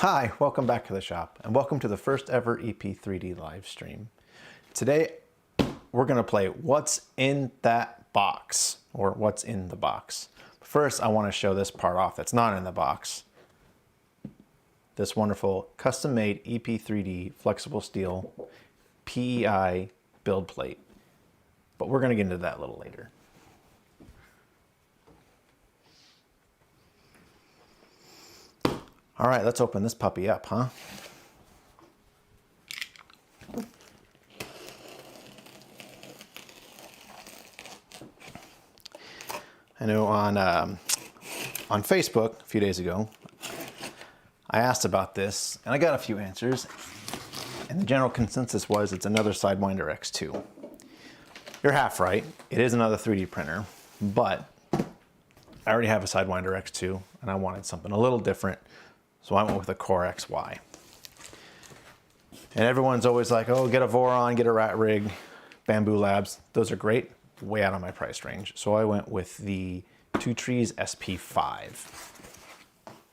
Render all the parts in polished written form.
Hi, welcome back to the shop and welcome to the first ever EP3D live stream. Today we're going to play What's in That Box, or What's in the Box. First I want to show this part off that's not in the box. This wonderful custom-made EP3D flexible steel PEI build plate. But we're going to get into that a little later. All right, let's open this puppy up, huh? I know on Facebook a few days ago, I asked about this and I got a few answers. And the general consensus was it's another Sidewinder X2. You're half right. It is another 3D printer, but I already have a Sidewinder X2 and I wanted something a little different. So I went with a Core XY. And everyone's always like, oh, get a Voron, get a Rat Rig, Bamboo Labs. Those are great, way out of my price range. So I went with the Two Trees SP5.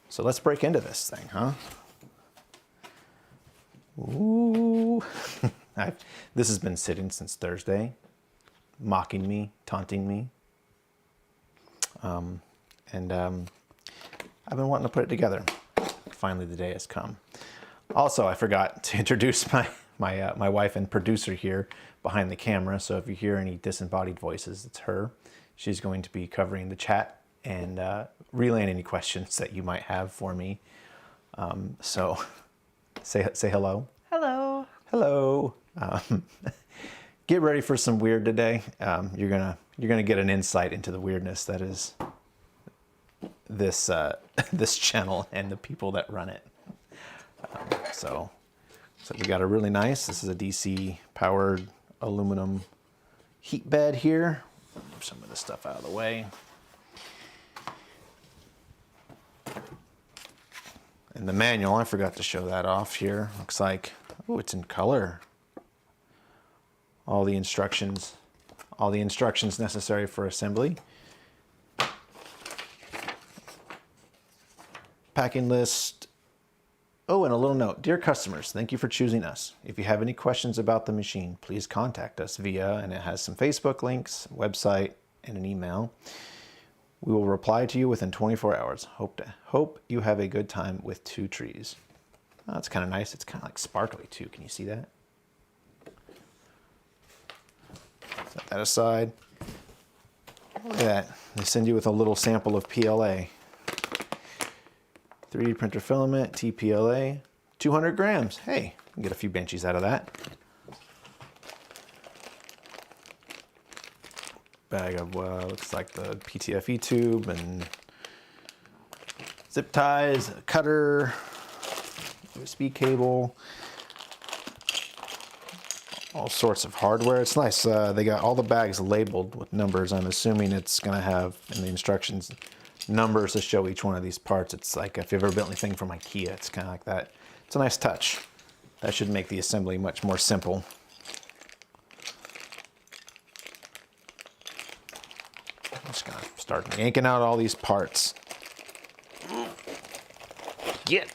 So let's break into this thing, huh? Ooh. This has been sitting since Thursday, mocking me, taunting me. I've been wanting to put it together. Finally, the day has come. Also, I forgot to introduce my wife and producer here behind the camera. So if you hear any disembodied voices, it's her. She's going to be covering the chat and relaying any questions that you might have for me. So say hello. Hello. Hello. Get ready for some weird today. You're gonna get an insight into the weirdness that is this this channel and the people that run it. So we got a really nice, this is a DC powered aluminum heat bed here. Move some of this stuff out of the way. And the manual, I forgot to show that off here. Looks like, oh, it's in color. All the instructions necessary for assembly. Packing list. Oh, and a little note. Dear customers, thank you for choosing us. If you have any questions about the machine, please contact us via, and it has some Facebook links, website, and an email. We will reply to you within 24 hours. Hope you have a good time with Two Trees. Oh, that's kind of nice. It's kind of like sparkly too. Can you see that? Set that aside. Look at that. They send you with a little sample of PLA. 3D printer filament, TPLA, 200 grams. Hey, you can get a few benchies out of that. Bag of, looks like the PTFE tube and zip ties, a cutter, USB cable, all sorts of hardware. It's nice. They got all the bags labeled with numbers. I'm assuming it's going to have in the instructions numbers to show each one of these parts. It's like if you've ever built anything from IKEA, it's kind of like that. It's a nice touch. That should make the assembly much more simple. I'm just gonna start yanking out all these parts. Get.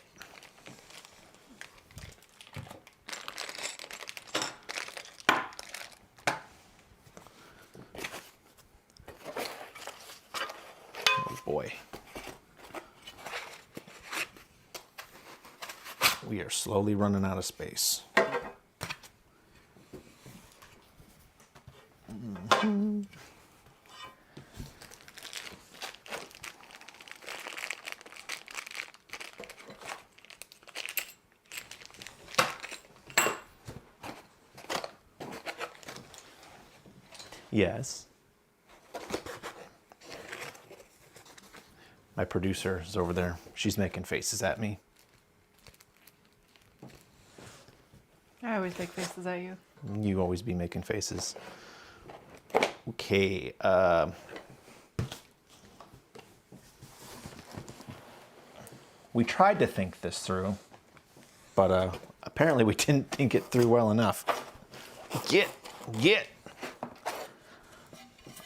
Boy, we are slowly running out of space. Yes. My producer is over there. She's making faces at me. I always make faces at you. You always be making faces. Okay. We tried to think this through, but apparently we didn't think it through well enough. Get.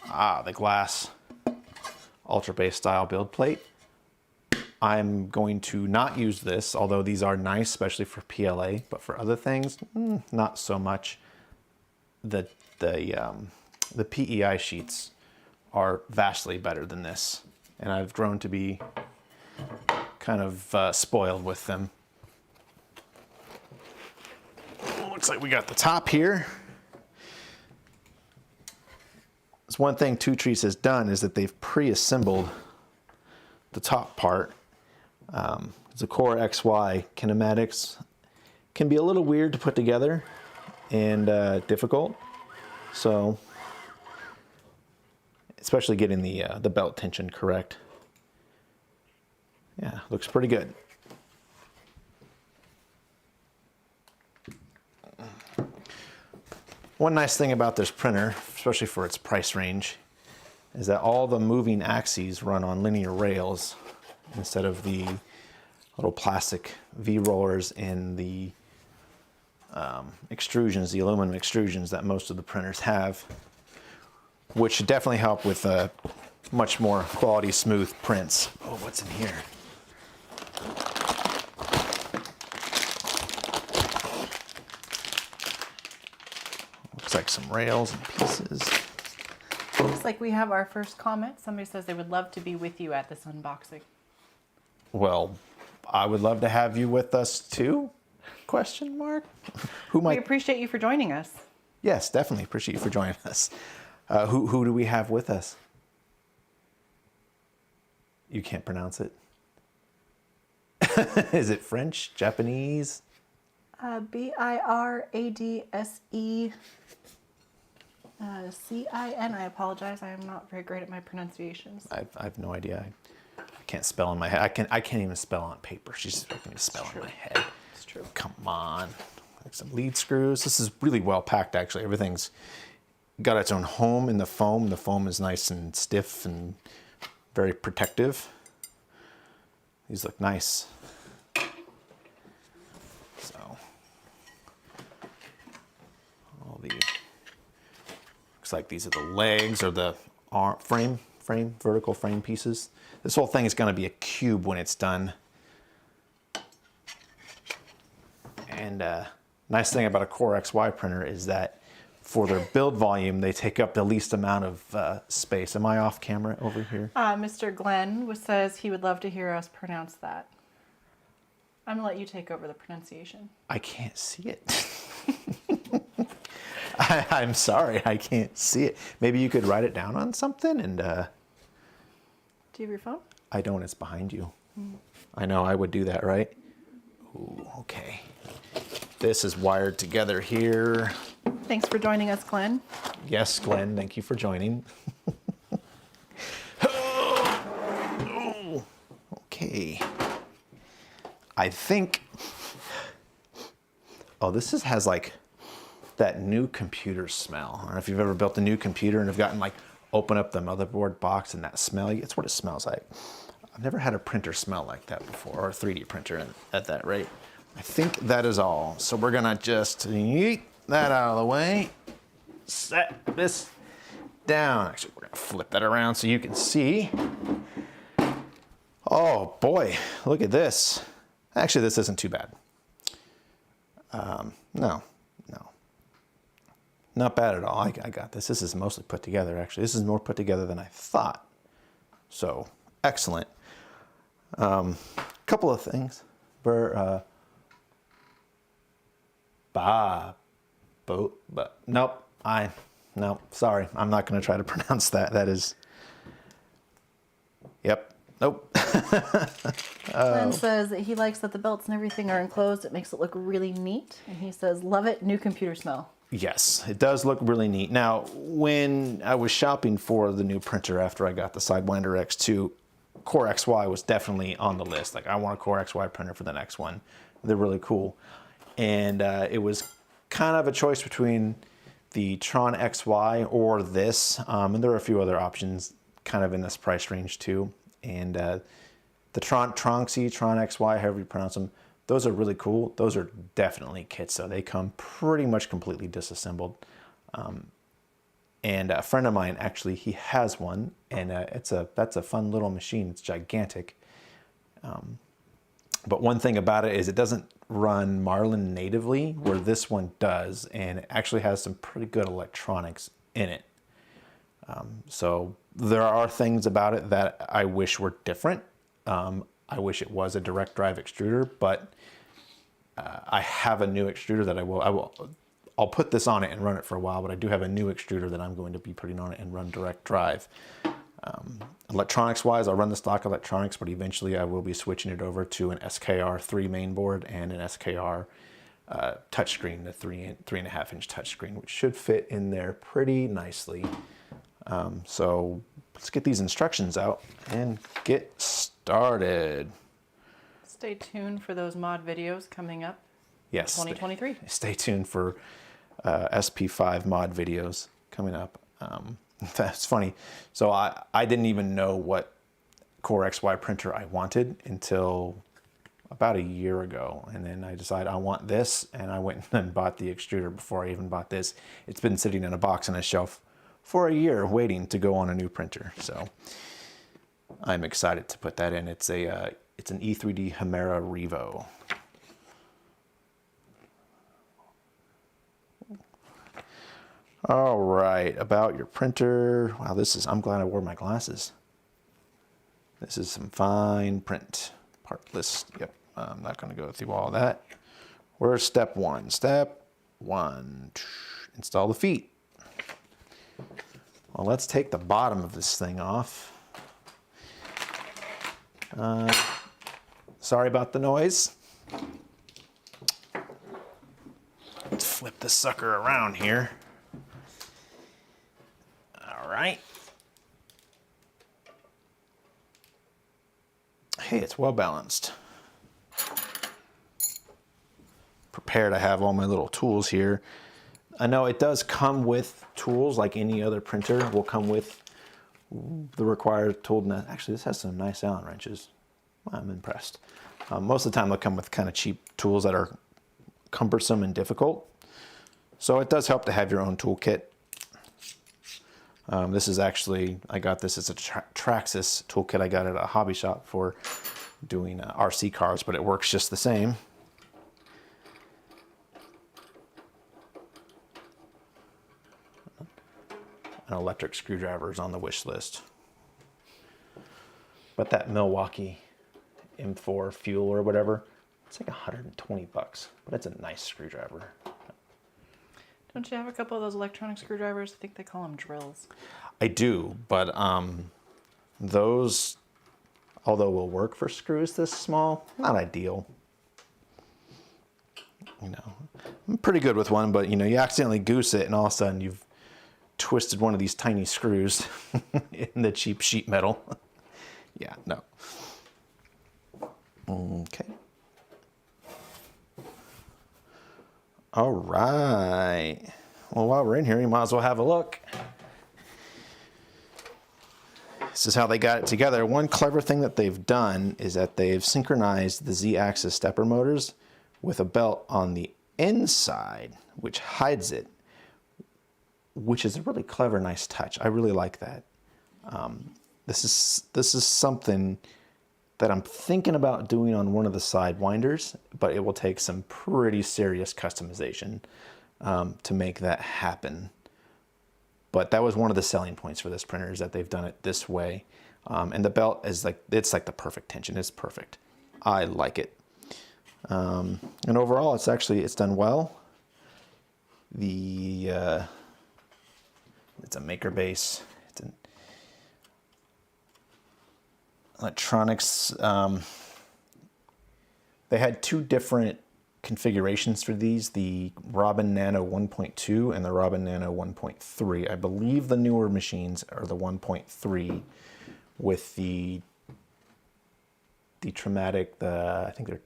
Ah, the glass Ultra Base style build plate. I'm going to not use this, although these are nice, especially for PLA, but for other things, not so much. The PEI sheets are vastly better than this, and I've grown to be kind of spoiled with them. Looks like we got the top here. That's one thing Two Trees has done, is that they've pre-assembled the top part. The Core XY kinematics can be a little weird to put together and difficult. So, especially getting the belt tension correct. Yeah, looks pretty good. One nice thing about this printer, especially for its price range, is that all the moving axes run on linear rails instead of the little plastic V-rollers and the extrusions, the aluminum extrusions that most of the printers have, which should definitely help with much more quality, smooth prints. Oh, what's in here? Looks like some rails and pieces. Looks like we have our first comment. Somebody says they would love to be with you at this unboxing. Well, I would love to have you with us too? Question mark? Who We might? appreciate you for joining us. Yes, definitely appreciate you for joining us. Who do we have with us? You can't pronounce it. Is it French, Japanese? B-I-R-A-D-S-E C-I-N. I apologize. I am not very great at my pronunciations. I've no idea. I can't spell in my head. I can't even spell on paper. She's just making me spell in my head. It's true. Come on. Like some lead screws. This is really well packed, actually. Everything's got its own home in the foam. The foam is nice and stiff and very protective. These look nice. So, all the, looks like these are the legs or the vertical frame pieces. This whole thing is going to be a cube when it's done. And nice thing about a Core XY printer is that for their build volume, they take up the least amount of space. Am I off camera over here? Mr. Glenn says he would love to hear us pronounce that. I'm going to let you take over the pronunciation. I can't see it. I'm sorry, I can't see it. Maybe you could write it down on something and... Do you have your phone? I don't, it's behind you. I know, I would do that, right? Ooh, okay. This is wired together here. Thanks for joining us, Glenn. Yes, Glenn, thank you for joining. Okay. I think... Oh, this has like that new computer smell. I don't know if you've ever built a new computer and have gotten like, open up the motherboard box and that smell, it's what it smells like. I've never had a printer smell like that before, or a 3D printer at that rate. I think that is all. So we're gonna just yeet that out of the way. Set this down. Actually, we're gonna flip that around so you can see. Oh boy, look at this. Actually, this isn't too bad. No. Not bad at all. I got this. This is mostly put together, actually. This is more put together than I thought. So, excellent. Couple of things. No, sorry. I'm not going to try to pronounce that. That is, yep. Nope. Glenn says that he likes that the belts and everything are enclosed. It makes it look really neat. And he says, love it, new computer smell. Yes, it does look really neat. Now, when I was shopping for the new printer after I got the Sidewinder X2, Core XY was definitely on the list. Like, I want a Core XY printer for the next one. They're really cool. And it was kind of a choice between the Tron XY or this. And there are a few other options kind of in this price range too. And the Tronxy, Tron XY, however you pronounce them, those are really cool. Those are definitely kits, so they come pretty much completely disassembled. And a friend of mine, actually, he has one, and that's a fun little machine. It's gigantic. But one thing about it is it doesn't run Marlin natively, where this one does, and it actually has some pretty good electronics in it. So there are things about it that I wish were different. I wish it was a direct drive extruder, but I have a new extruder that I'll put this on it and run it for a while, but I do have a new extruder that I'm going to be putting on it and run direct drive. Electronics wise, I'll run the stock electronics, but eventually I will be switching it over to an SKR3 mainboard and an SKR touchscreen, the 3.5 inch touchscreen, which should fit in there pretty nicely. So let's get these instructions out and get started. Stay tuned for those mod videos coming up. Yes. 2023. Stay tuned for SP5 mod videos coming up. That's funny. So I didn't even know what Core XY printer I wanted until about a year ago. And then I decided I want this, and I went and bought the extruder before I even bought this. It's been sitting in a box on a shelf for a year waiting to go on a new printer. So I'm excited to put that in. It's an EP3D Hemera Revo. All right, about your printer. Wow, I'm glad I wore my glasses. This is some fine print. Part list, yep. I'm not gonna go through all that. Where's step one? Step one, install the feet. Well, let's take the bottom of this thing off. Sorry about the noise. Let's flip this sucker around here. All right. Hey, it's well balanced. Prepared, I have all my little tools here. I know it does come with tools like any other printer will come with the required tool. Actually, this has some nice Allen wrenches. I'm impressed. Most of the time they'll come with kind of cheap tools that are cumbersome and difficult. So it does help to have your own toolkit. This is actually, I got this as a Traxxas toolkit I got at a hobby shop for doing RC cars, but it works just the same. An electric screwdriver is on the wish list. But that Milwaukee M4 Fuel or whatever, it's like 120 bucks, but it's a nice screwdriver. Don't you have a couple of those electronic screwdrivers? I think they call them drills. I do, but those, although will work for screws this small, not ideal. You know, I'm pretty good with one, but you know, you accidentally goose it and all of a sudden you've twisted one of these tiny screws in the cheap sheet metal. Yeah, no. Okay. All right. Well, while we're in here, you might as well have a look. This is how they got it together. One clever thing that they've done is that they've synchronized the Z-axis stepper motors with a belt on the inside, which hides it, which is a really clever, nice touch. I really like that. This is something that I'm thinking about doing on one of the side winders, but it will take some pretty serious customization to make that happen. But that was one of the selling points for this printer, is that they've done it this way. And the belt is it's like the perfect tension. It's perfect. I like it. And overall, it's done well. It's a maker base. It's an electronics. They had two different configurations for these, the Robin Nano 1.2 and the Robin Nano 1.3. I believe the newer machines are the 1.3 with the Traumatic, I think they're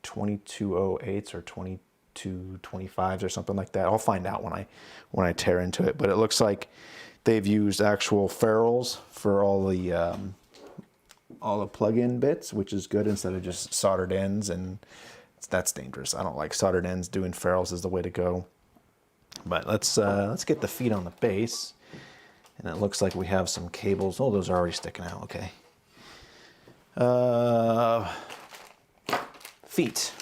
2208s or 2225s or something like that. I'll find out when I tear into it, but it looks like they've used actual ferrules for all the plug-in bits, which is good, instead of just soldered ends, and that's dangerous. I don't like soldered ends. Doing ferrules is the way to go. But let's get the feet on the base, and it looks like we have some cables. Oh, those are already sticking out. Okay. Feet.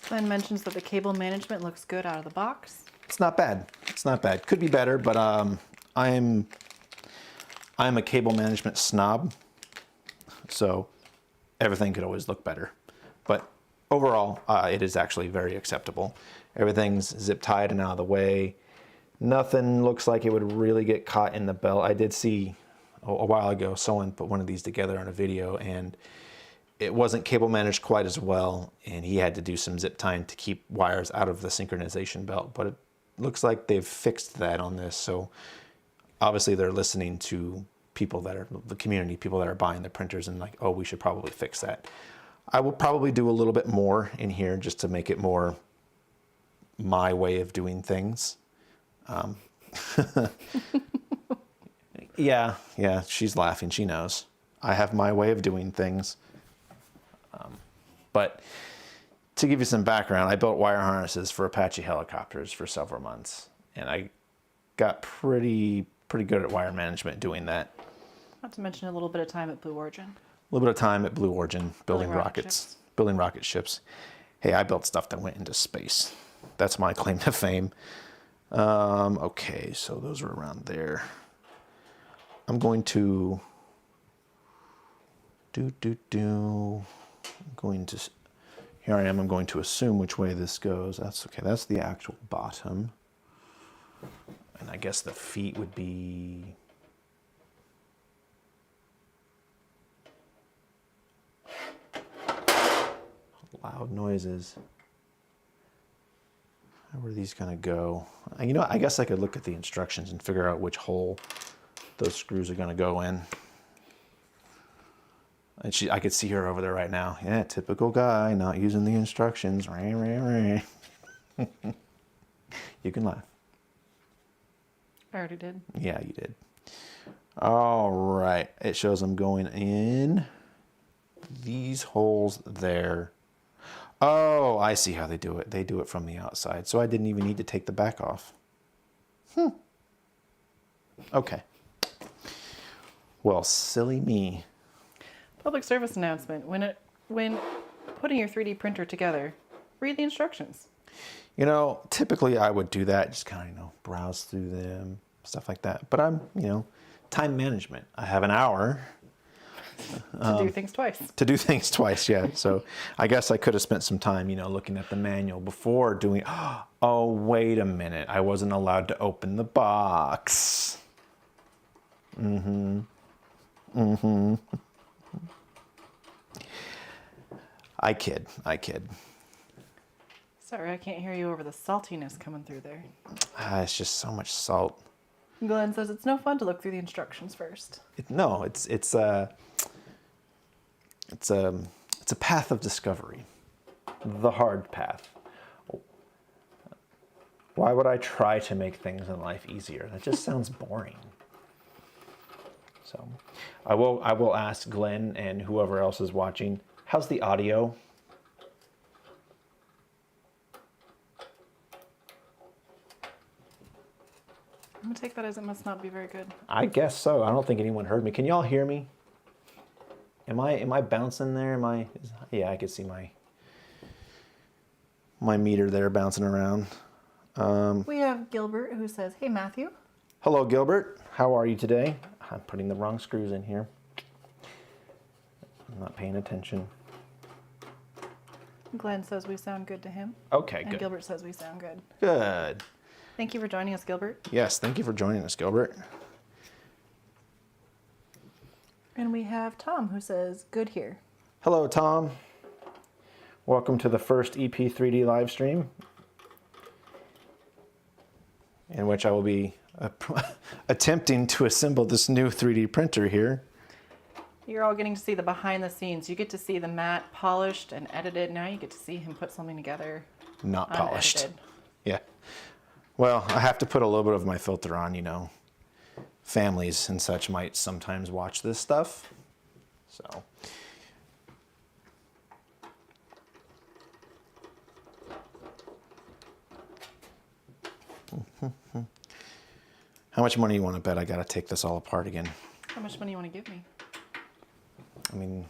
Glenn mentions that the cable management looks good out of the box. It's not bad. It's not bad. Could be better, but I'm a cable management snob, so everything could always look better. But overall, it is actually very acceptable. Everything's zip tied and out of the way. Nothing looks like it would really get caught in the belt. I did see a while ago someone put one of these together on a video, and it wasn't cable managed quite as well, and he had to do some zip tying to keep wires out of the synchronization belt. But it looks like they've fixed that on this, so obviously they're listening to people that are the community, people that are buying the printers, and like, oh, we should probably fix that. I will probably do a little bit more in here just to make it more my way of doing things. Yeah, she's laughing. She knows. I have my way of doing things. But to give you some background, I built wire harnesses for Apache helicopters for several months, and I got pretty good at wire management doing that. Not to mention a little bit of time at Blue Origin. A little bit of time at Blue Origin building rockets. building rocket ships. Hey, I built stuff that went into space. That's my claim to fame. Okay, so those are around there. I'm going to here I am. I'm going to assume which way this goes. That's okay. That's the actual bottom. And I guess the feet would be loud noises. Where are these gonna go? You know, I guess I could look at the instructions and figure out which hole those screws are gonna go in. And I could see her over there right now. Yeah, typical guy, not using the instructions. You can laugh. I already did. Yeah, you did. All right, it shows I'm going in these holes there. Oh, I see how they do it. They do it from the outside, so I didn't even need to take the back off. Okay. Well, silly me. Public service announcement. When putting your 3D printer together, read the instructions. You know, typically I would do that, just kind of, browse through them, stuff like that. But I'm, time management. I have an hour. To do things twice. To do things twice, yeah. So I guess I could have spent some time, looking at the manual before doing, oh, wait a minute. I wasn't allowed to open the box. I kid. Sorry, I can't hear you over the saltiness coming through there. It's just so much salt. Glenn says it's no fun to look through the instructions first. It's a path of discovery, the hard path. Why would I try to make things in life easier? That just sounds boring. So, I will ask Glenn and whoever else is watching, how's the audio? I'm gonna take that as it must not be very good. I guess so. I don't think anyone heard me. Can y'all hear me? Am I bouncing there? Yeah, I can see my meter there bouncing around. We have Gilbert who says, "Hey Matthew." Hello, Gilbert. How are you today? I'm putting the wrong screws in here. I'm not paying attention. Glenn says we sound good to him. Okay, and good. Gilbert says we sound good. Good. Thank you for joining us, Gilbert. Yes, thank you for joining us, Gilbert. And we have Tom who says, "Good here." Hello, Tom. Welcome to the first EP3D live stream, in which I will be attempting to assemble this new 3D printer here. You're all getting to see the behind the scenes. You get to see the mat polished and edited. Now you get to see him put something together. Not polished. Unedited. Yeah. Well, I have to put a little bit of my filter on, Families and such might sometimes watch this stuff. So. How much money you want to bet I got to take this all apart again? How much money you want to give me? I mean,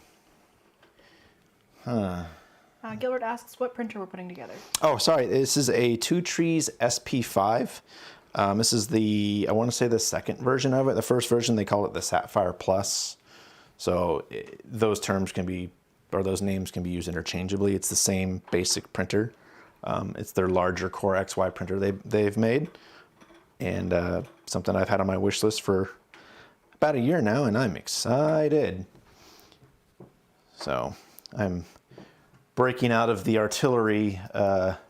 Gilbert asks what printer we're putting together. oh, sorry. This is a Two Trees SP5. This is I want to say the second version of it. The first version, they call it the Sapphire Plus. So those terms can be, or those names can be used interchangeably. It's the same basic printer. It's their larger Core XY printer they've made. And something I've had on my wish list for about a year now, and I'm excited. So I'm breaking out of the Artillery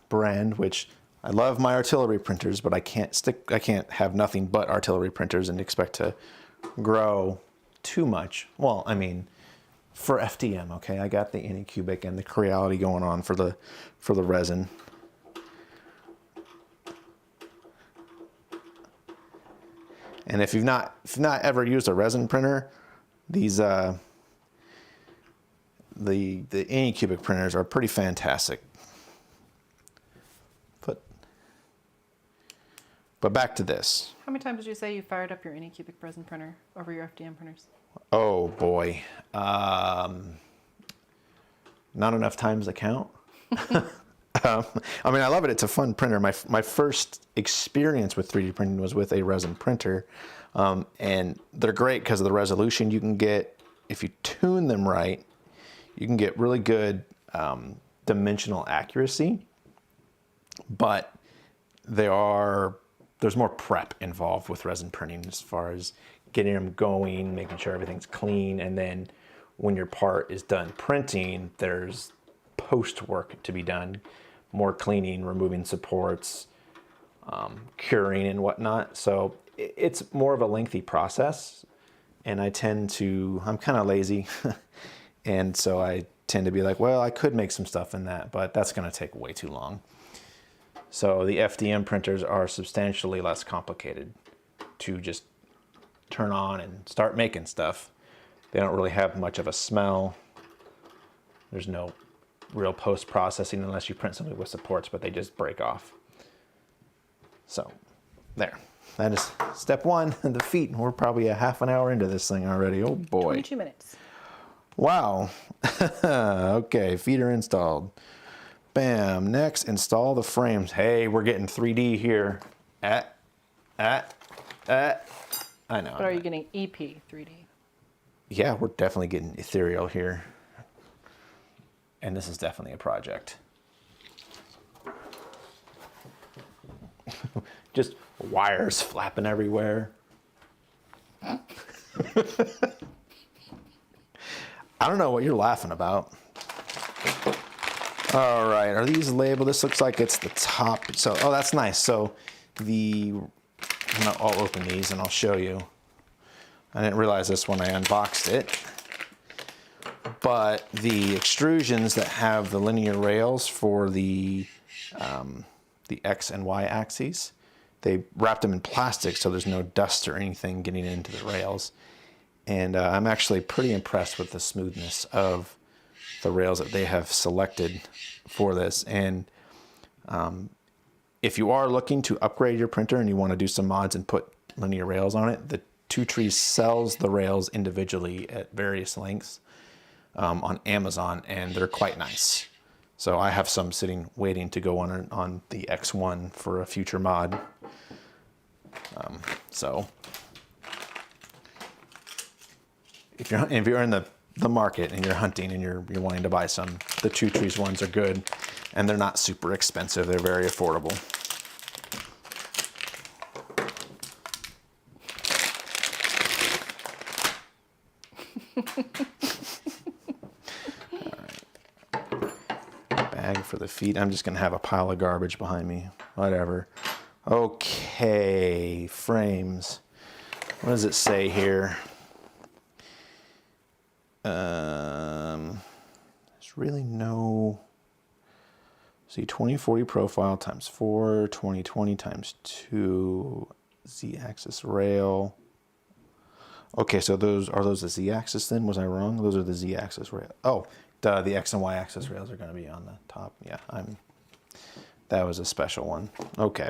brand, which I love my Artillery printers, but I can't have nothing but Artillery printers and expect to grow too much. Well, I mean, for FDM, okay, I got the Anycubic and the Creality going on for the resin. And if you've not ever used a resin printer, these the Anycubic printers are pretty fantastic. But back to this. How many times did you say you fired up your Anycubic resin printer over your FDM printers? Oh boy, not enough times to count. I mean, I love it. It's a fun printer. My first experience with 3D printing was with a resin printer, and they're great because of the resolution you can get. If you tune them right, you can get really good dimensional accuracy, but there's more prep involved with resin printing as far as getting them going, making sure everything's clean, and then when your part is done printing, there's post work to be done, more cleaning, removing supports, curing and whatnot. So it's more of a lengthy process, and I'm kind of lazy, and so I tend to be like, well, I could make some stuff in that, but that's going to take way too long. So the FDM printers are substantially less complicated to just turn on and start making stuff. They don't really have much of a smell. There's no real post-processing unless you print something with supports, but they just break off. So there, that is step one, the feet. We're probably a half an hour into this thing already. Oh boy. 22 minutes. Wow. Okay, feet are installed. Bam. Next, install the frames. Hey, we're getting 3D here. I know. But are you getting EP3D? Yeah, we're definitely getting ethereal here. And this is definitely a project. Just wires flapping everywhere. I don't know what you're laughing about. All right, are these labeled? This looks like it's the top. So, oh, that's nice. So I'll open these and I'll show you. I didn't realize this when I unboxed it. But the extrusions that have the linear rails for the X and Y axes, they wrapped them in plastic so there's no dust or anything getting into the rails. And I'm actually pretty impressed with the smoothness of the rails that they have selected for this. And if you are looking to upgrade your printer and you want to do some mods and put linear rails on it, the Two Trees sells the rails individually at various lengths on Amazon, and they're quite nice. So I have some sitting waiting to go on the X1 for a future mod. So if you're in the market and you're hunting and you're wanting to buy some, the Two Trees ones are good, and they're not super expensive. They're very affordable. Bag for the feet. I'm just gonna have a pile of garbage behind me. Whatever. Okay, frames. What does it say here? There's really no. See, 2040 profile times 4, 2020 times 2, Z-axis rail. Okay, so are those the Z-axis then? Was I wrong? Those are the Z-axis rail. Oh, the X and Y-axis rails are going to be on the top. Yeah, that was a special one. Okay,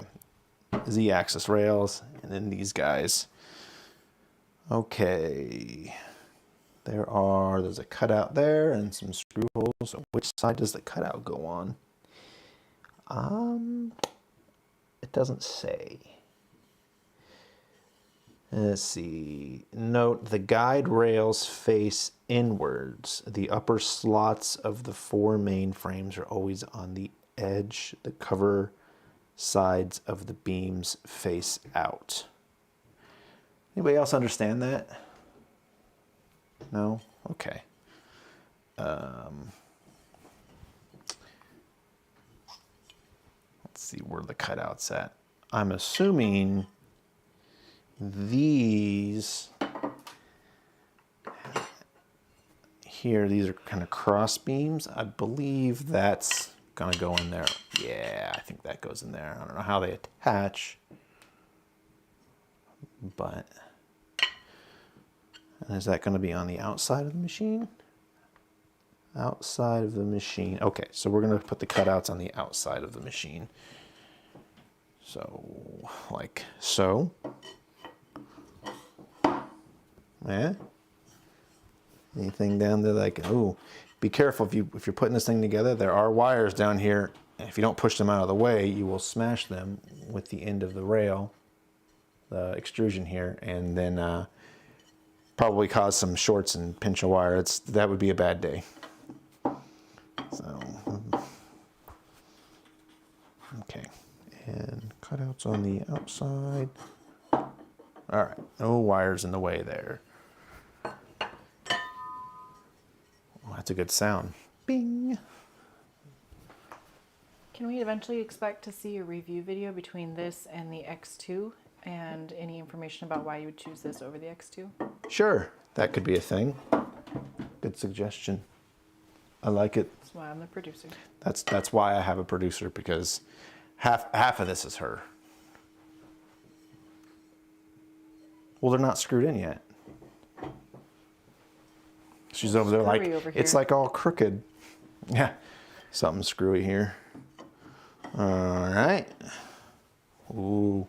Z-axis rails, and then these guys. Okay. There's a cutout there and some screw holes. So which side does the cutout go on? It doesn't say. Let's see. Note the guide rails face inwards. The upper slots of the 4 main frames are always on the edge. The cover sides of the beams face out. Anybody else understand that? No? Okay. Let's see where the cutout's at. I'm assuming these here, these are kind of cross beams. I believe that's gonna go in there. Yeah, I think that goes in there. I don't know how they attach, but is that going to be on the outside of the machine? Outside of the machine. Okay, so we're going to put the cutouts on the outside of the machine. So, like so. Yeah. Anything down there like, oh, be careful if you're putting this thing together. There are wires down here. And if you don't push them out of the way, you will smash them with the end of the rail, the extrusion here, and then probably cause some shorts and pinch a wire. That would be a bad day. So, okay, and cutouts on the outside. All right, no wires in the way there. Oh, that's a good sound. Bing. Can we eventually expect to see a review video between this and the X2? And any information about why you would choose this over the X2? Sure, that could be a thing. Good suggestion. I like it. That's why I'm the producer. That's why I have a producer, because half of this is her. Well, they're not screwed in yet. She's over there like, it's like all crooked. Yeah, something screwy here. All right. Ooh.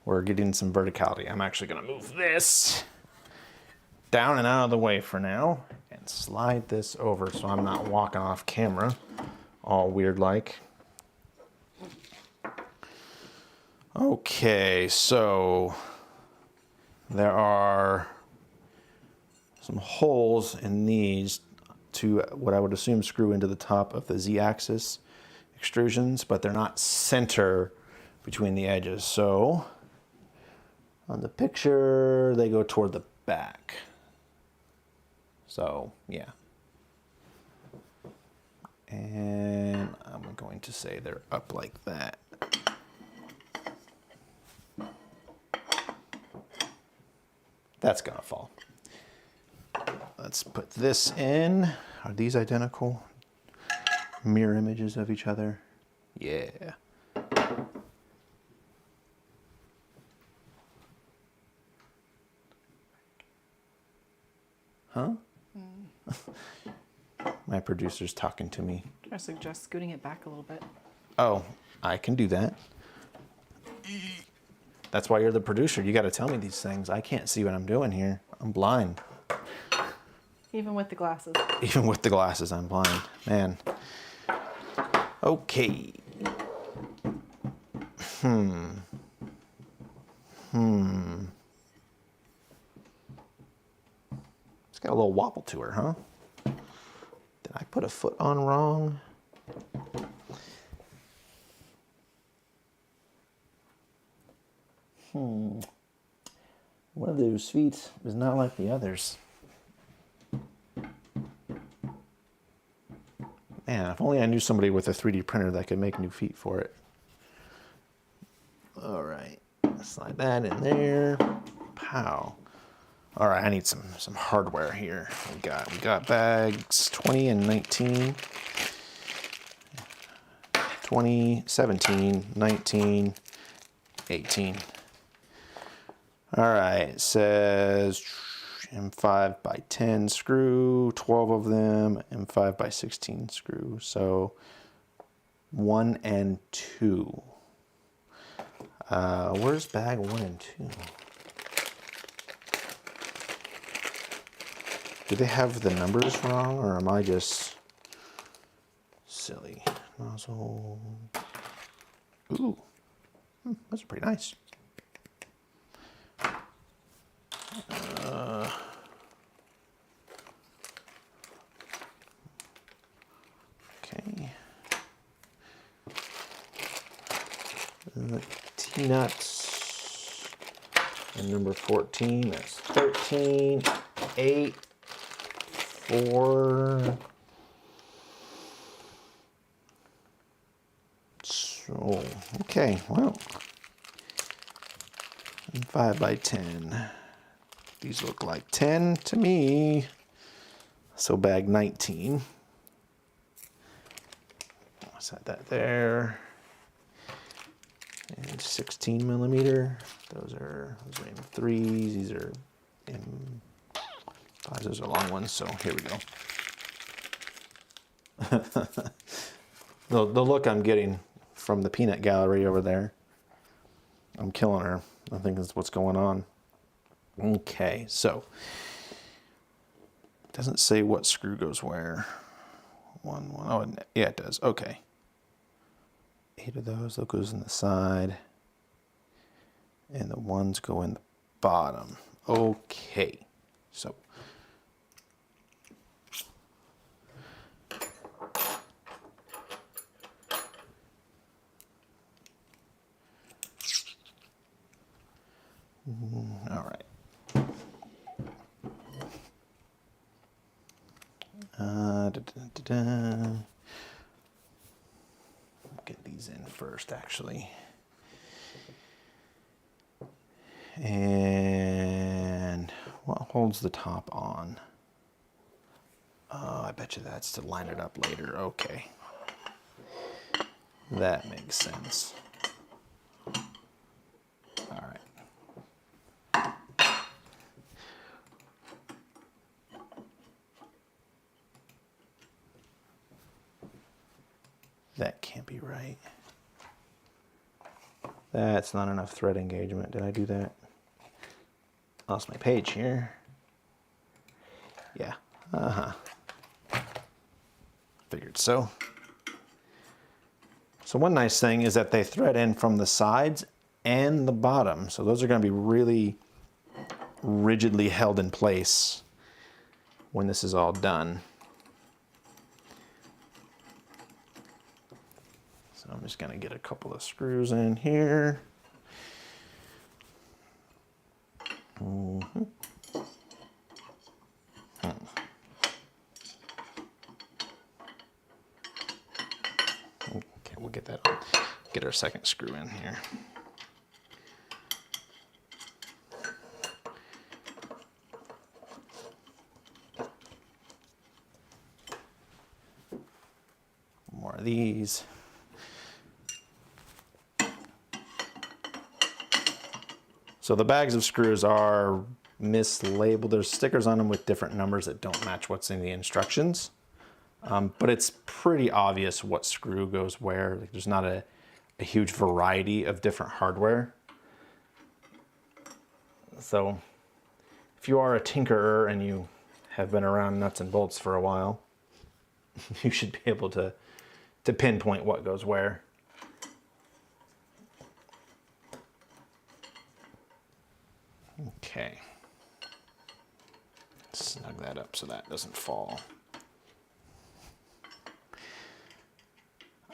We're getting some verticality. I'm actually going to move this down and out of the way for now and slide this over so I'm not walking off camera all weird like. Okay, so there are some holes in these to what I would assume screw into the top of the Z-axis extrusions, but they're not center between the edges. So on the picture, they go toward the back. So, yeah. And I'm going to say they're up like that. That's gonna fall. Let's put this in. Are these identical? Mirror images of each other? Yeah. Huh? My producer's talking to me. I suggest scooting it back a little bit. Oh, I can do that. That's why you're the producer. You got to tell me these things. I can't see what I'm doing here. I'm blind. Even with the glasses. Even with the glasses, I'm blind. Man. Okay. It's got a little wobble to her, huh? Did I put a foot on wrong? One of those feet is not like the others. Man, if only I knew somebody with a 3D printer that could make new feet for it. All right, slide that in there. Pow. All right, I need some hardware here. We got bags 20 and 19, 20, 17, 19, 18. All right, it says M5 by 10 screw, 12 of them, M5 by 16 screw. So 1 and 2. Where's bag 1 and 2? Do they have the numbers wrong, or am I just silly? Nozzle. Ooh, those are pretty nice. Okay. T-nuts. And number 14, that's 13, 8, 4. So, okay, well, 5 by 10. These look like 10 to me. So bag 19. I'll set that there. And 16 millimeter. Those are M3s. These are M5s. Those are long ones. So here we go. The look I'm getting from the peanut gallery over there. I'm killing her. I think that's what's going on. Okay, so it doesn't say what screw goes where. One. Oh, yeah, it does. Okay. 8 of those. That goes in the side. And the ones go in the bottom. Okay. So. All right. Get these in first, actually. And what holds the top on? Oh, I bet you that's to line it up later. Okay. That makes sense. All right. That can't be right. That's not enough thread engagement. Did I do that? Lost my page here. Yeah. Figured so. So one nice thing is that they thread in from the sides and the bottom. So those are going to be really rigidly held in place when this is all done. So I'm just going to get a couple of screws in here. Okay, we'll get that on. Get our second screw in here. More of these. So the bags of screws are mislabeled. There's stickers on them with different numbers that don't match what's in the instructions. But it's pretty obvious what screw goes where. Like, there's not a huge variety of different hardware. So if you are a tinkerer and you have been around nuts and bolts for a while, you should be able to pinpoint what goes where. Okay. Snug that up so that doesn't fall.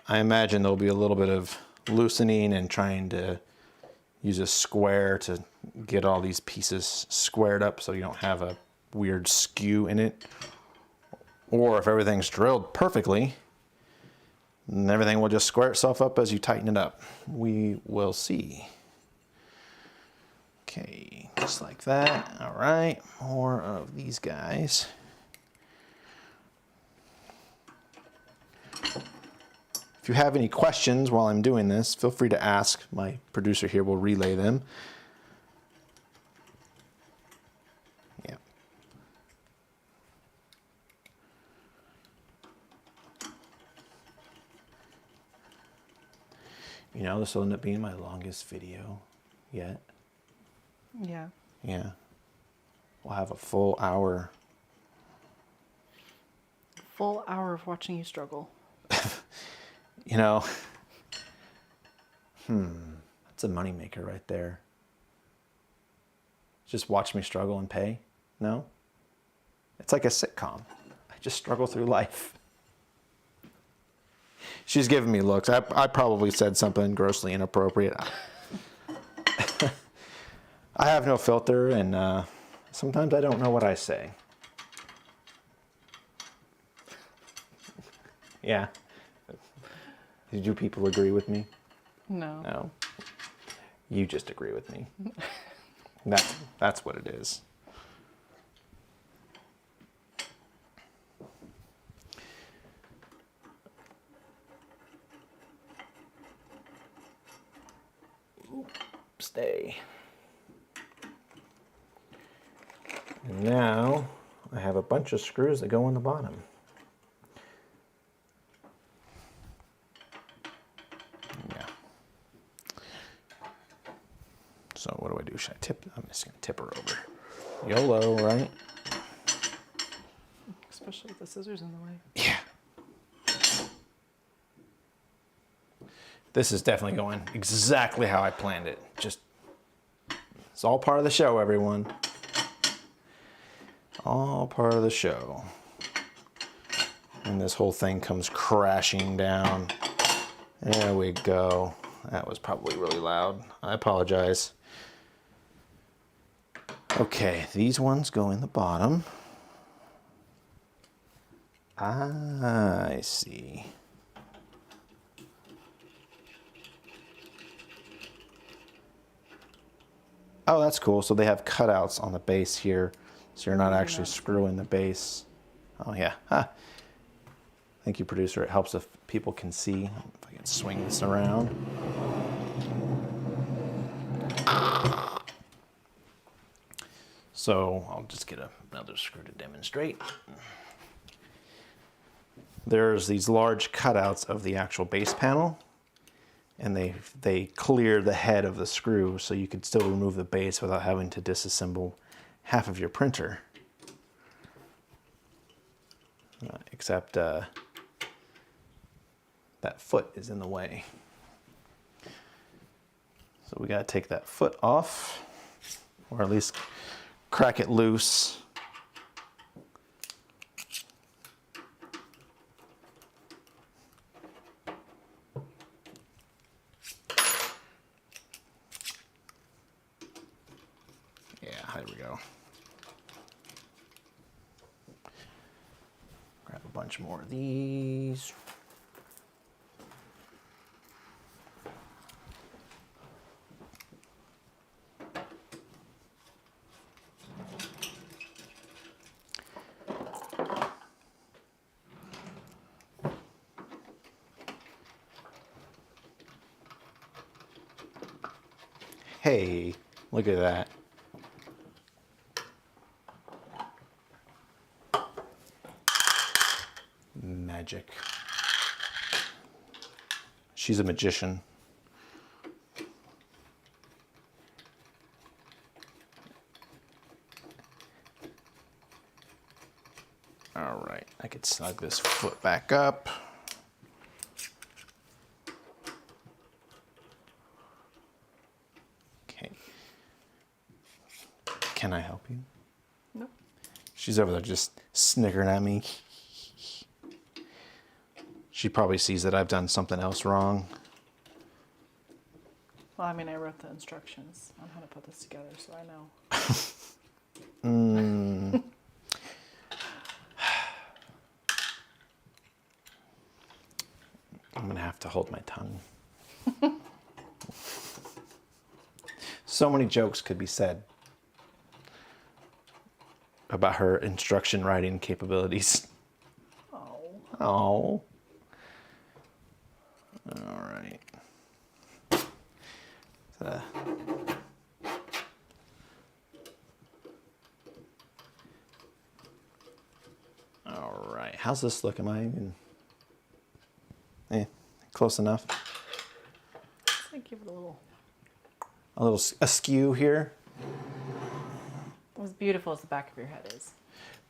I imagine there'll be a little bit of loosening and trying to use a square to get all these pieces squared up so you don't have a weird skew in it. Or if everything's drilled perfectly, then everything will just square itself up as you tighten it up. We will see. Okay, just like that. All right, more of these guys. If you have any questions while I'm doing this, feel free to ask. My producer here will relay them. Yeah. You know, this will end up being my longest video yet. Yeah. Yeah. We'll have a full hour full hour of watching you struggle. You know, that's a moneymaker right there. Just watch me struggle and pay? No? It's like a sitcom. I just struggle through life. She's giving me looks. I probably said something grossly inappropriate. I have no filter, and sometimes I don't know what I say. Yeah. Did you people agree with me? No. No. You just agree with me. That's what it is. Stay. And now I have a bunch of screws that go on the bottom. Yeah. So what do I do? Should I tip? I'm just gonna tip her over. YOLO, right? Especially with the scissors in the way. Yeah. This is definitely going exactly how I planned it. Just, it's all part of the show, everyone. All part of the show. And this whole thing comes crashing down. There we go. That was probably really loud. I apologize. Okay, these ones go in the bottom. I see. Oh, that's cool. So they have cutouts on the base here, so you're not actually screwing the base. Oh, yeah. Huh. Thank you, producer. It helps if people can see. If I can swing this around. So I'll just get another screw to demonstrate. There's these large cutouts of the actual base panel, and they clear the head of the screw so you could still remove the base without having to disassemble half of your printer. Except that foot is in the way. So we gotta take that foot off, or at least crack it loose. There we go. Grab a bunch more of these. Hey, look at that. Magic. She's a magician. All right, I could snug this foot back up. Okay. Can I help you? Nope. She's over there just snickering at me. She probably sees that I've done something else wrong. Well, I mean, I wrote the instructions on how to put this together, so I know. I'm gonna have to hold my tongue. So many jokes could be said about her instruction writing capabilities. Oh. Oh. All right. All right. How's this look? Am I even... close enough? I give it a little askew here. As beautiful as the back of your head is.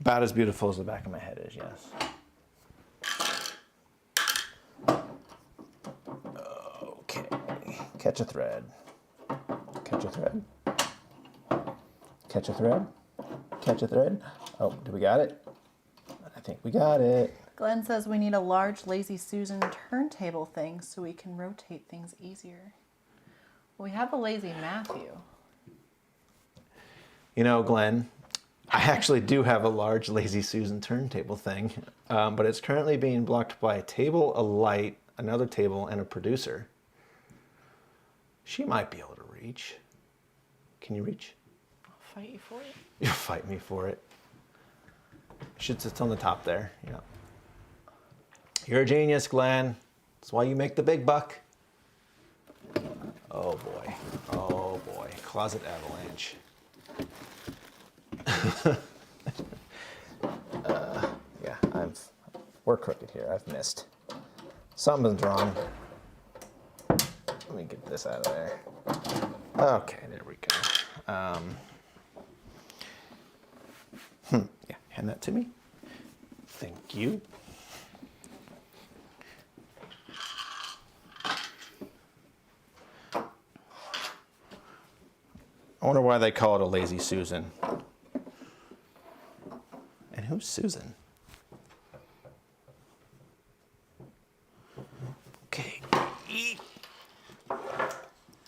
About as beautiful as the back of my head is, yes. Catch a thread. Catch a thread. Catch a thread. Catch a thread. Oh, do we got it? I think we got it. Glenn says we need a large Lazy Susan turntable thing so we can rotate things easier. We have a Lazy Matthew. You know, Glenn, I actually do have a large Lazy Susan turntable thing, but it's currently being blocked by a table, a light, another table, and a producer. She might be able to reach. Can you reach? I'll fight you for it. You'll fight me for it. Should sit on the top there. Yeah. You're a genius, Glenn. That's why you make the big buck. Oh boy. Oh boy. Closet avalanche. Yeah, we're crooked here. I've missed. Something's wrong. Let me get this out of there. Okay, there we go. Yeah, hand that to me. Thank you. I wonder why they call it a Lazy Susan. And who's Susan? Okay. E.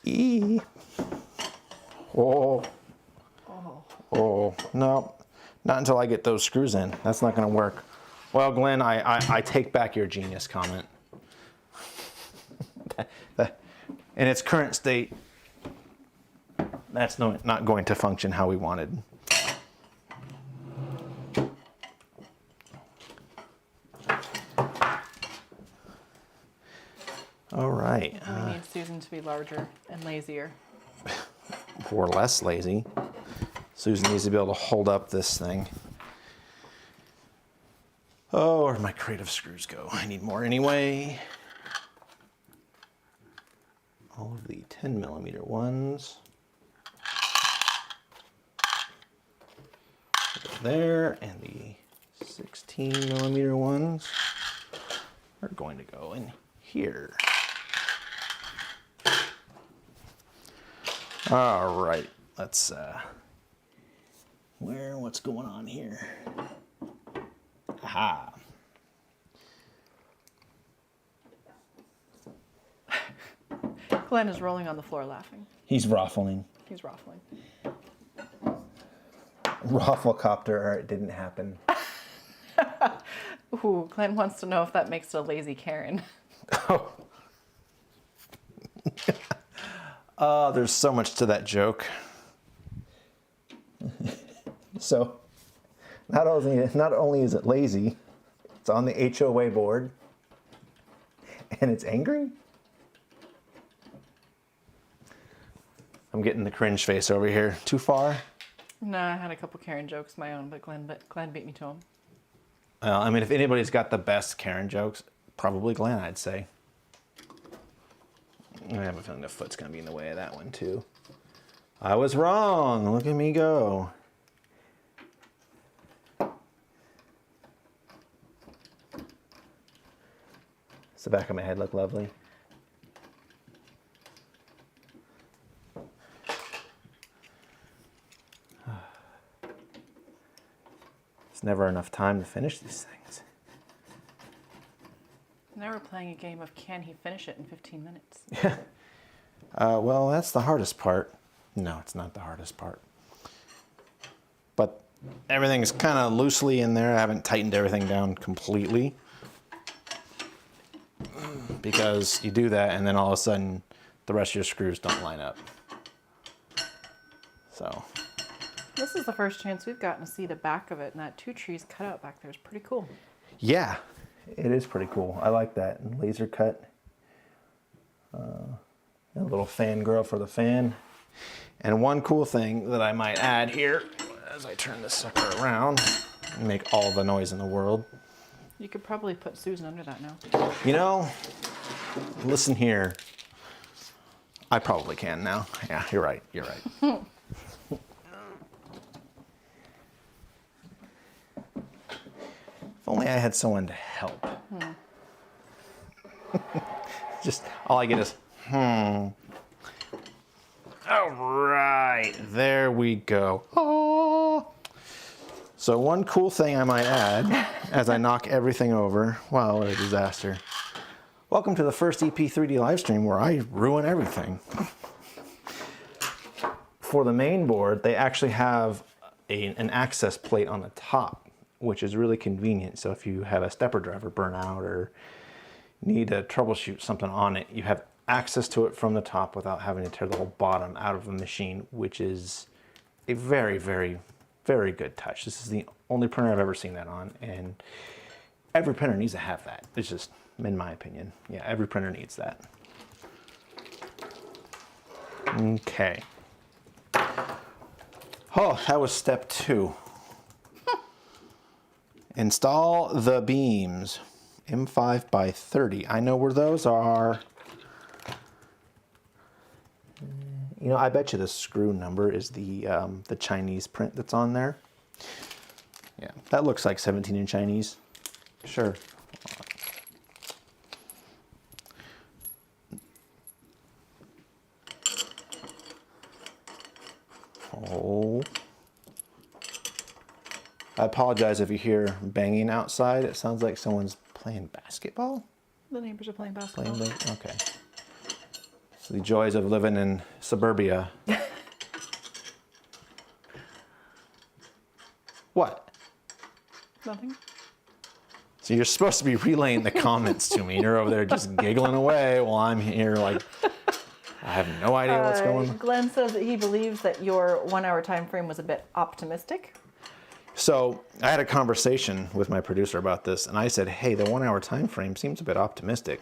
E. Oh. Oh. No. Not until I get those screws in. That's not going to work. Well, Glenn, I take back your genius comment. In its current state, that's not going to function how we wanted. All right. We need Susan to be larger and lazier. Or less lazy. Susan needs to be able to hold up this thing. Oh, where'd my creative screws go? I need more anyway. All of the 10mm ones. There, and the 16mm ones are going to go in here. All right, let's what's going on here? Aha. Glenn is rolling on the floor laughing. He's ruffling. He's ruffling. Rafflecopter, it didn't happen. Ooh, Glenn wants to know if that makes it a lazy Karen. Oh. Oh, there's so much to that joke. So, not only is it lazy, it's on the HOA board, and it's angry. I'm getting the cringe face over here. Too far? No, I had a couple Karen jokes of my own, but Glenn beat me to them. I mean, if anybody's got the best Karen jokes, probably Glenn, I'd say. I have a feeling the foot's going to be in the way of that one, too. I was wrong. Look at me go. Does the back of my head look lovely? There's never enough time to finish these things. Now we're playing a game of can he finish it in 15 minutes? Yeah. Well, that's the hardest part. No, it's not the hardest part. But everything's kind of loosely in there. I haven't tightened everything down completely. Because you do that and then all of a sudden the rest of your screws don't line up. So. This is the first chance we've gotten to see the back of it, and that 2 trees cut out back there is pretty cool. Yeah, it is pretty cool. I like that. And laser cut. A little fan grill for the fan. And one cool thing that I might add here, as I turn this sucker around and make all the noise in the world. You could probably put Susan under that now. You know, listen here. I probably can now. Yeah, you're right. You're right. If only I had someone to help. Just all I get is, All right, there we go. Oh. So one cool thing I might add as I knock everything over. Wow, what a disaster. Welcome to the first EP3D live stream where I ruin everything. For the main board, they actually have an access plate on the top, which is really convenient. So if you have a stepper driver burn out or need to troubleshoot something on it, you have access to it from the top without having to tear the whole bottom out of the machine, which is a very, very, very good touch. This is the only printer I've ever seen that on, and every printer needs to have that. It's just, in my opinion, yeah, every printer needs that. Okay. Oh, that was step 2. Install the beams. M5 by 30. I know where those are. You know, I bet you the screw number is the Chinese print that's on there. Yeah, that looks like 17 in Chinese. Sure. Oh. I apologize if you hear banging outside. It sounds like someone's playing basketball. The neighbors are playing basketball. Okay. So the joys of living in suburbia. What? Nothing. So you're supposed to be relaying the comments to me. You're over there just giggling away while I'm here like, I have no idea what's going on. Glenn says that he believes that your 1 hour time frame was a bit optimistic. So I had a conversation with my producer about this, and I said, hey, the 1 hour time frame seems a bit optimistic.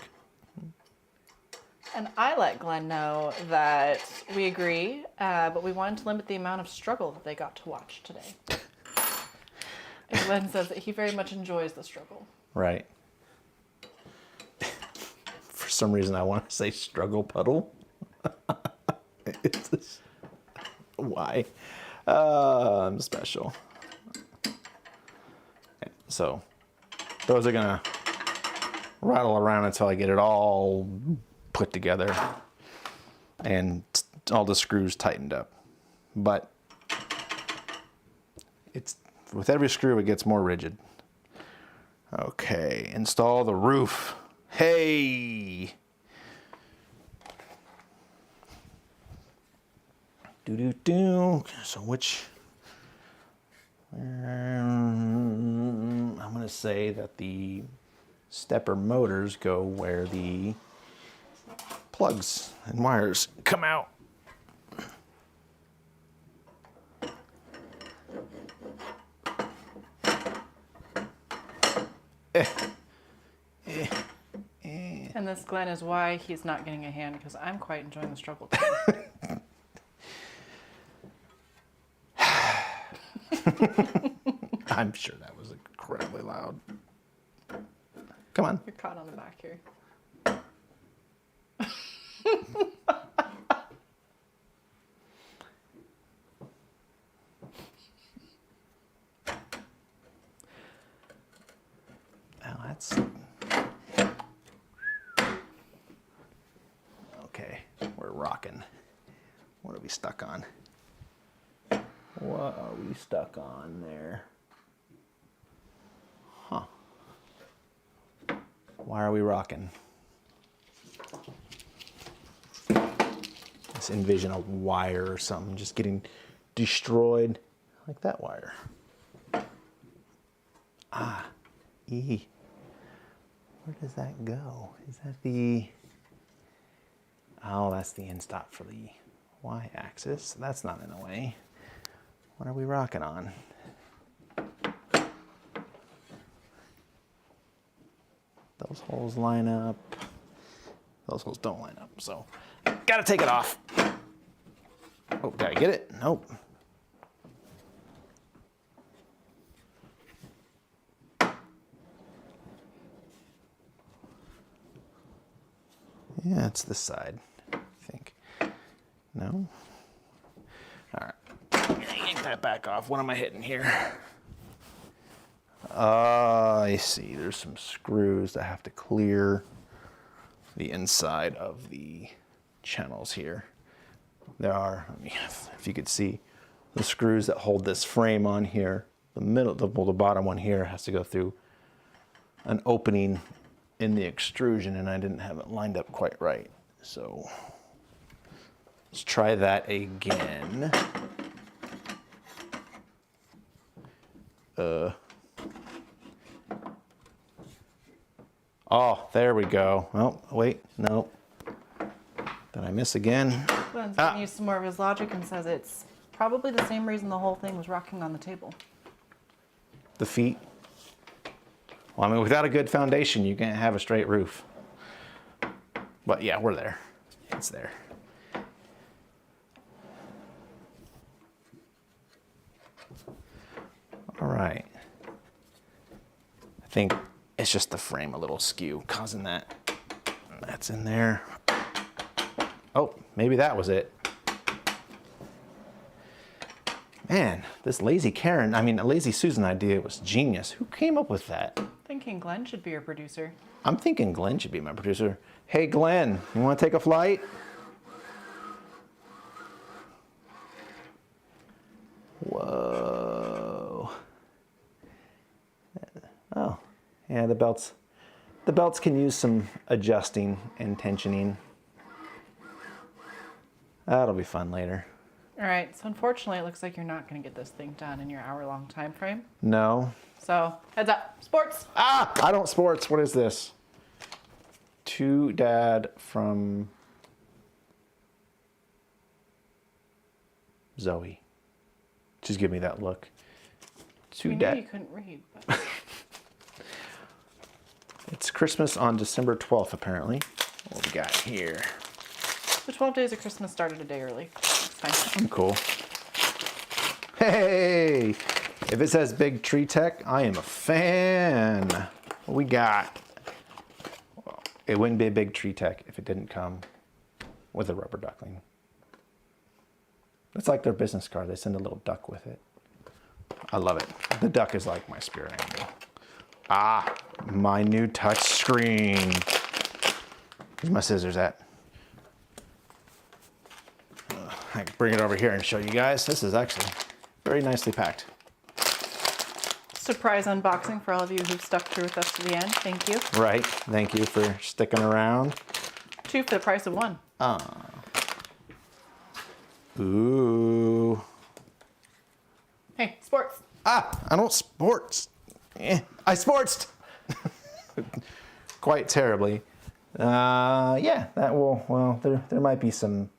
And I let Glenn know that we agree, but we wanted to limit the amount of struggle that they got to watch today. And Glenn says that he very much enjoys the struggle. Right. For some reason, I want to say struggle puddle. It's this. Why? I'm special. So those are gonna rattle around until I get it all put together and all the screws tightened up. But it's with every screw it gets more rigid. Okay, install the roof. Hey! Do. So which I'm going to say that the stepper motors go where the plugs and wires come out. And this, Glenn, is why he's not getting a hand, because I'm quite enjoying the struggle too. I'm sure that was incredibly loud. Come on. You're caught on the back here. Oh, that's... Okay, we're rocking. What are we stuck on? What are we stuck on there? Huh. Why are we rocking? Let's envision a wire or something just getting destroyed like that wire. Ah, E. Where does that go? Is that the... Oh, that's the end stop for the Y-axis. That's not in the way. What are we rocking on? Those holes line up. Those holes don't line up, so gotta take it off. Oh, did I get it? Nope. Yeah, it's this side, I think. No? All right. Yank that back off. What am I hitting here? I see. There's some screws that have to clear the inside of the channels here. there are, if you could see, the screws that hold this frame on here. The bottom one here has to go through an opening in the extrusion, and I didn't have it lined up quite right. So let's try that again. Oh, there we go. Oh, wait, no. Did I miss again? Glenn's going to use some more of his logic and says it's probably the same reason the whole thing was rocking on the table. The feet. Well, I mean, without a good foundation, you can't have a straight roof. But yeah, we're there. It's there. All right. I think it's just the frame a little skew causing that. That's in there. Oh, maybe that was it. Man, this lazy Susan idea was genius. Who came up with that? Thinking Glenn should be your producer. I'm thinking Glenn should be my producer. Hey, Glenn, you want to take a flight? Whoa. Oh, yeah, the belts can use some adjusting and tensioning. That'll be fun later. All right, so unfortunately, it looks like you're not going to get this thing done in your hour-long time frame. No. So, heads up. Sports. Ah, I don't sports. What is this? To Dad from Zoe. Just give me that look. To We knew Dad. you couldn't read. But... It's Christmas on December 12th, apparently. What we got here? The 12 days of Christmas started a day early. It's fine. I'm cool. Hey! If it says Big Tree Tech, I am a fan. What we got? Well, it wouldn't be a Big Tree Tech if it didn't come with a rubber duckling. It's like their business card. They send a little duck with it. I love it. The duck is like my spirit animal. Ah, my new touch screen. Where's my scissors at? I can bring it over here and show you guys. This is actually very nicely packed. Surprise unboxing for all of you who've stuck through with us to the end. Thank you. Right. Thank you for sticking around. 2 for the price of 1. Ooh. Hey, sports. Ah, I don't sports. I sportsed. Quite terribly. Yeah, that will, well, there might be some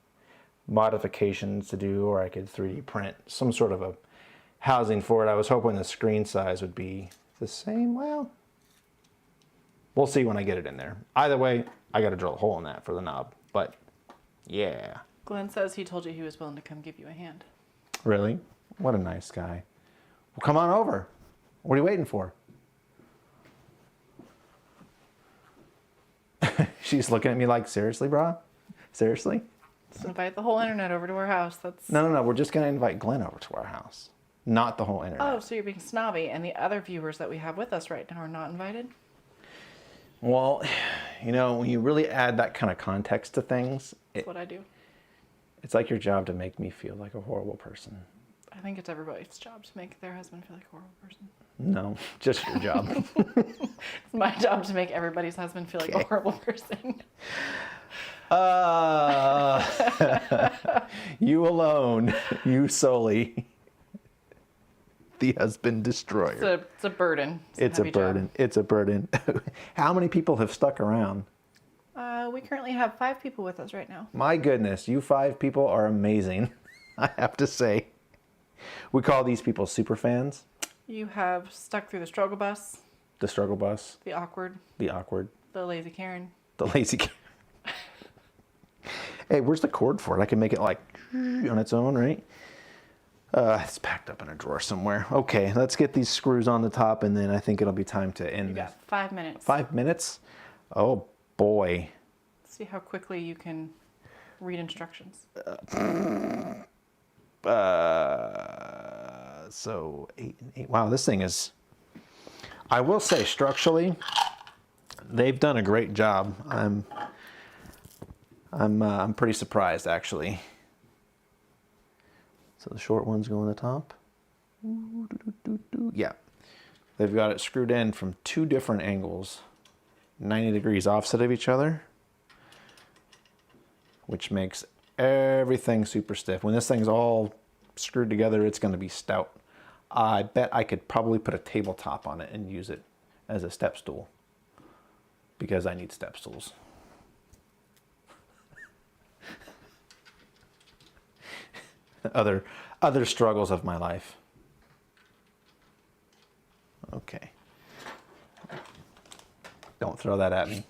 modifications to do, or I could 3D print some sort of a housing for it. I was hoping the screen size would be the same. Well, we'll see when I get it in there. Either way, I got to drill a hole in that for the knob, but yeah. Glenn says he told you he was willing to come give you a hand. Really? What a nice guy. Well, come on over. What are you waiting for? She's looking at me like, seriously, brah? Seriously? Let's invite the whole internet over to our house. That's No. We're just going to invite Glenn over to our house. Not the whole internet. Oh, so you're being snobby, and the other viewers that we have with us right now are not invited? Well, you know, when you really add that kind of context to things, That's what I do. it's like your job to make me feel like a horrible person. I think it's everybody's job to make their husband feel like a horrible person. No, just your job. It's my job to make everybody's husband feel like a horrible person. You alone, you solely, the husband destroyer. It's a burden. It's a heavy burden. It's a burden. How many people have stuck around? We currently have 5 people with us right now. My goodness, you 5 people are amazing, I have to say. We call these people super fans. You have stuck through the struggle bus, The struggle bus, the awkward, the awkward, the lazy Karen. the lazy. Hey, where's the cord for it? I can make it like on its own, right? It's packed up in a drawer somewhere. Okay, let's get these screws on the top, and then I think it'll be time to end You this. got 5 minutes. 5 minutes? Oh boy. See how quickly you can read instructions. So 8 and 8. Wow, this thing is. I will say, structurally, they've done a great job. I'm pretty surprised, actually. So the short ones go on the top. Yeah. They've got it screwed in from 2 different angles, 90 degrees offset of each other, which makes everything super stiff. When this thing's all screwed together, it's going to be stout. I bet I could probably put a tabletop on it and use it as a step stool, because I need step stools. Other struggles of my life. Okay. Don't throw that at me.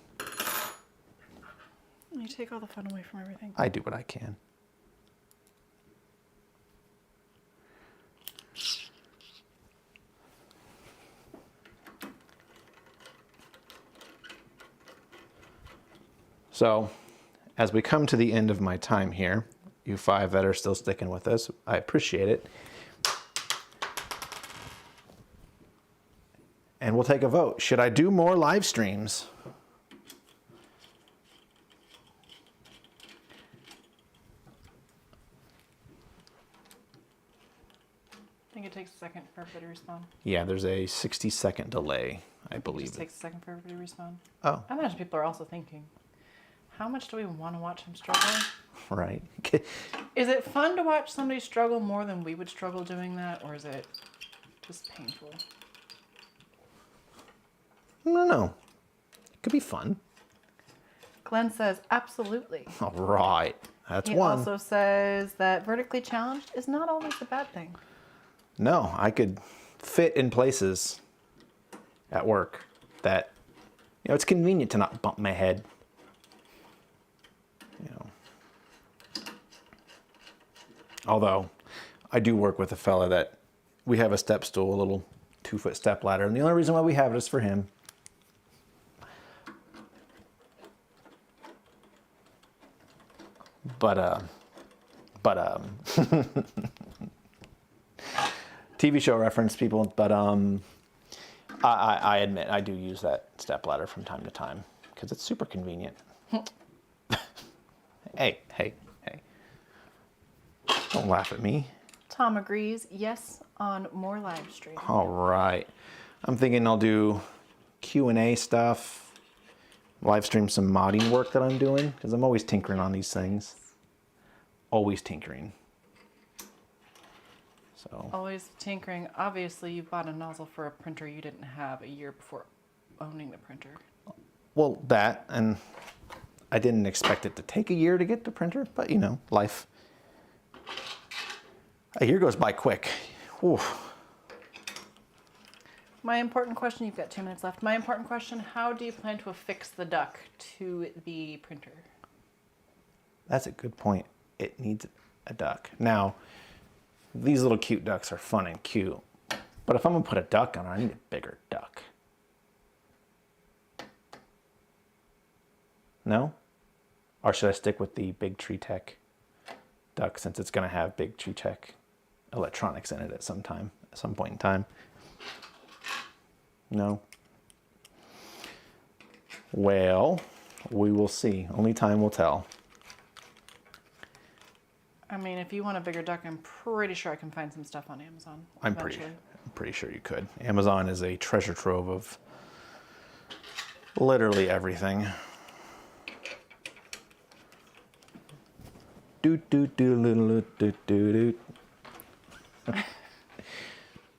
You take all the fun away from everything. I do what I can. So, as we come to the end of my time here, you 5 that are still sticking with us, I appreciate it. And we'll take a vote. Should I do more live streams? I think it takes a second for everybody to respawn. Yeah, there's a 60-second delay, I It believe. just takes a second for everybody to respawn. Oh, I imagine people are also thinking, how much do we want to watch him struggle? right. Is it fun to watch somebody struggle more than we would struggle doing that, or is it just painful? I don't know. It could be fun. Glenn says, absolutely. All right. That's He one. also says that vertically challenged is not always a bad thing. No, I could fit in places at work that, it's convenient to not bump my head. Although, I do work with a fella that we have a step stool, a little 2-foot step ladder, and the only reason why we have it is for him. But TV show reference, people, but I admit I do use that step ladder from time to time because it's super convenient. Hey. Don't laugh at me. Tom agrees, yes, on more live stream. All right. I'm thinking I'll do Q&A stuff, live stream some modding work that I'm doing, because I'm always tinkering on these things. Always tinkering. So. Always tinkering. Obviously, you bought a nozzle for a printer you didn't have a year before owning the printer. Well, that, and I didn't expect it to take a year to get the printer, but life. A year goes by quick. Whew. My important question, you've got 2 minutes left. My important question, how do you plan to affix the duck to the printer? That's a good point. It needs a duck. Now, these little cute ducks are fun and cute, but if I'm gonna put a duck on it, I need a bigger duck. No? Or should I stick with the Big Tree Tech duck since it's gonna have Big Tree Tech electronics in it at some point in time? No? Well, we will see. Only time will tell. I mean, if you want a bigger duck, I'm pretty sure I can find some stuff on Amazon. I'm pretty sure you could. Amazon is a treasure trove of literally everything.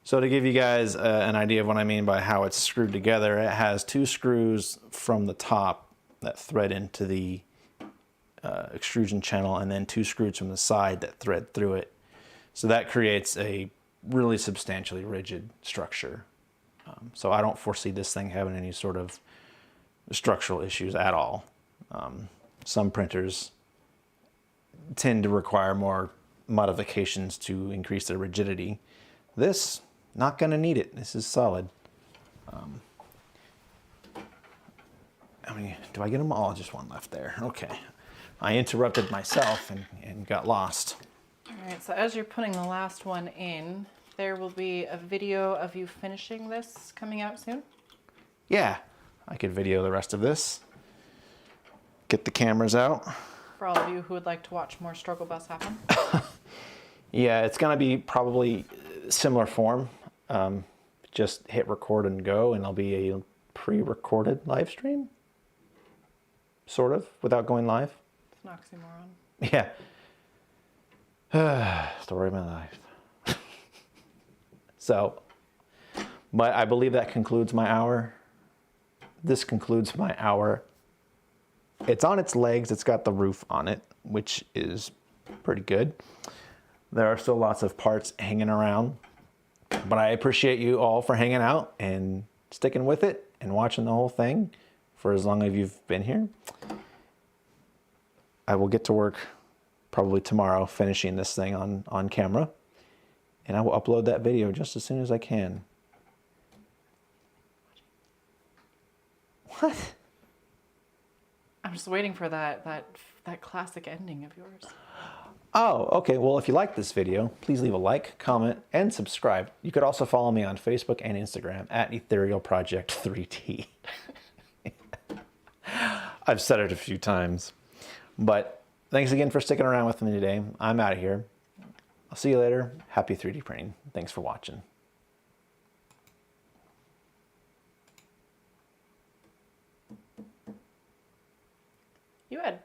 So to give you guys an idea of what I mean by how it's screwed together, it has 2 screws from the top that thread into the extrusion channel, and then 2 screws from the side that thread through it. So that creates a really substantially rigid structure. So I don't foresee this thing having any sort of structural issues at all. Some printers tend to require more modifications to increase their rigidity. This, not gonna need it. This is solid. I mean, do I get them all? Just one left there. Okay. I interrupted myself and got lost. All right, so as you're putting the last one in, there will be a video of you finishing this coming out soon. Yeah, I could video the rest of this. Get the cameras out. For all of you who would like to watch more struggle bus happen. Yeah, it's gonna be probably similar form. Just hit record and go, and it'll be a pre-recorded live stream, sort of, without going live. It's an oxymoron. Yeah. Story of my life. So, but I believe that concludes my hour. This concludes my hour. It's on its legs. It's got the roof on it, which is pretty good. There are still lots of parts hanging around, but I appreciate you all for hanging out and sticking with it and watching the whole thing for as long as you've been here. I will get to work probably tomorrow finishing this thing on camera, and I will upload that video just as soon as I can. What? I'm just waiting for that classic ending of yours. Oh, okay. Well, if you like this video, please leave a like, comment, and subscribe. You could also follow me on Facebook and Instagram at Ethereal Project 3D. I've said it a few times. But thanks again for sticking around with me today. I'm out of here. I'll see you later. Happy 3D printing. Thanks for watching. You had